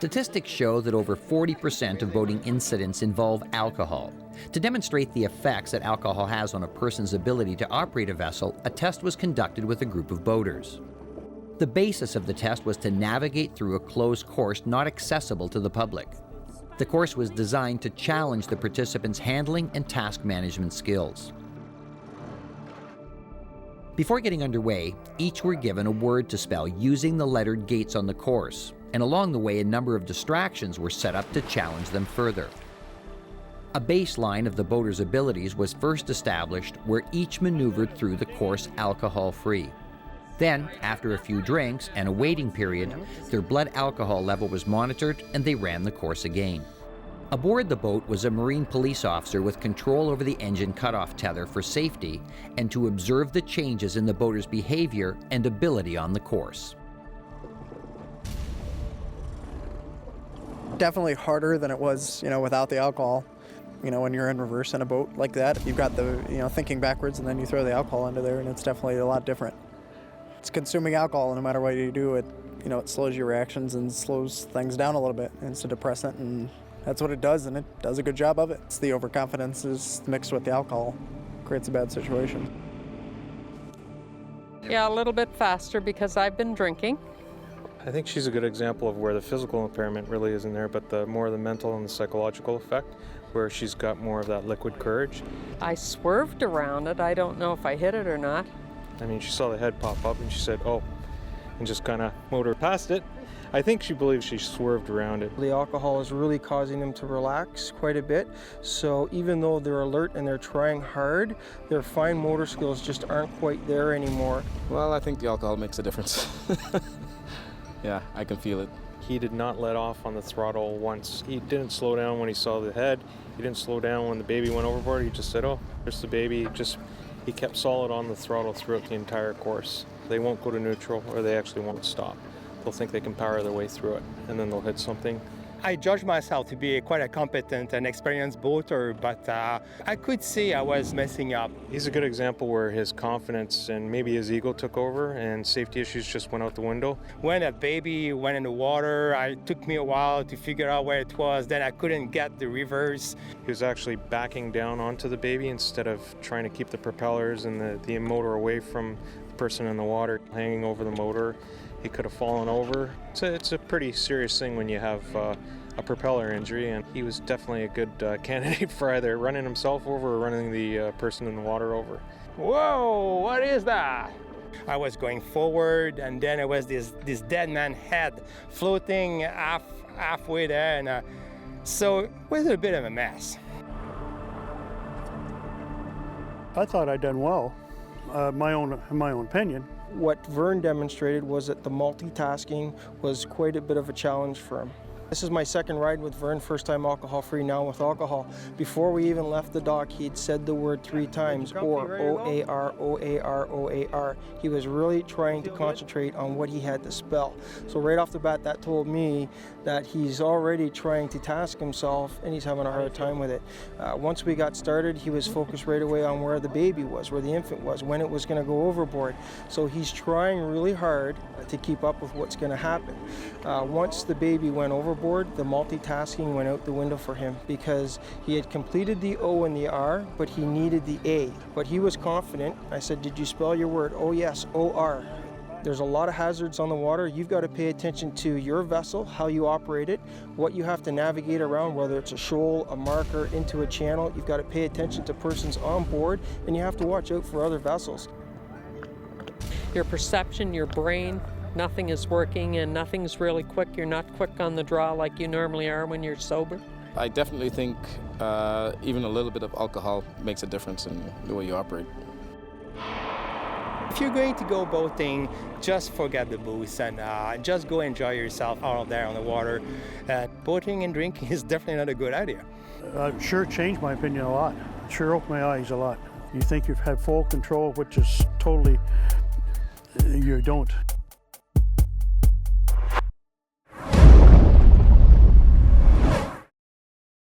Statistics show that over 40% of boating incidents involve alcohol. To demonstrate the effects that alcohol has on a person's ability to operate a vessel, a test was conducted with a group of boaters. The basis of the test was to navigate through a closed course not accessible to the public. The course was designed to challenge the participants' handling and task management skills. Before getting underway, each were given a word to spell using the lettered gates on the course, and along the way a number of distractions were set up to challenge them further. A baseline of the boaters' abilities was first established where each maneuvered through the course alcohol-free. Then, after a few drinks and a waiting period, their blood alcohol level was monitored and they ran the course again. Aboard the boat was a marine police officer with control over the engine cutoff tether for safety and to observe the changes in the boaters' behavior and ability on the course. Definitely harder than it was, without the alcohol. When you're in reverse in a boat like that, you've got the, thinking backwards and then you throw the alcohol into there and it's definitely a lot different. It's consuming alcohol, no matter what you do, it slows your reactions and slows things down a little bit. It's a depressant, and that's what it does, and it does a good job of it. It's the overconfidence is mixed with the alcohol, creates a bad situation. Yeah, a little bit faster because I've been drinking. I think she's a good example of where the physical impairment really isn't there, but the more the mental and the psychological effect, where she's got more of that liquid courage. I swerved around it. I don't know if I hit it or not. I mean, she saw the head pop up and she said, oh, and just kind of motored past it. I think she believes she swerved around it. The alcohol is really causing them to relax quite a bit. So even though they're alert and they're trying hard, their fine motor skills just aren't quite there anymore. Well, I think the alcohol makes a difference. Yeah, I can feel it. He did not let off on the throttle once. He didn't slow down when he saw the head. He didn't slow down when the baby went overboard. He just said, oh, there's the baby. He kept solid on the throttle throughout the entire course. They won't go to neutral, or they actually won't stop. They'll think they can power their way through it, and then they'll hit something. I judge myself to be quite a competent and experienced boater, but I could see I was messing up. He's a good example where his confidence and maybe his ego took over and safety issues just went out the window. When that baby went in the water, it took me a while to figure out where it was. Then I couldn't get the reverse. He was actually backing down onto the baby instead of trying to keep the propellers and the motor away from the person in the water, hanging over the motor. He could have fallen over. It's a pretty serious thing when you have a propeller injury, and he was definitely a good candidate for either running himself over or running the person in the water over. Whoa, what is that? I was going forward, and then it was this dead man head floating halfway there, and so it was a bit of a mess. I thought I'd done well, in my own opinion. What Vern demonstrated was that the multitasking was quite a bit of a challenge for him. This is my second ride with Vern, first time alcohol-free, now with alcohol. Before we even left the dock, he'd said the word 3 times, or, O-A-R, O-A-R, O-A-R. He was really trying to concentrate on what he had to spell. So right off the bat, that told me that he's already trying to task himself, and he's having a hard time with it. Once we got started, he was focused right away on where the baby was, where the infant was, when it was going to go overboard. So he's trying really hard to keep up with what's going to happen. Once the baby went overboard, the multitasking went out the window for him because he had completed the O and the R, but he needed the A. But he was confident. I said, did you spell your word? Oh yes, O-R. There's a lot of hazards on the water. You've got to pay attention to your vessel, how you operate it, what you have to navigate around, whether it's a shoal, a marker, into a channel. You've got to pay attention to persons on board, and you have to watch out for other vessels. Your perception, your brain, nothing is working and nothing's really quick. You're not quick on the draw like you normally are when you're sober. I definitely think even a little bit of alcohol makes a difference in the way you operate. If you're going to go boating, just forget the booze and just go enjoy yourself out there on the water. Boating and drinking is definitely not a good idea. Sure changed my opinion a lot. Sure opened my eyes a lot. You think you've had full control, which is totally, you don't.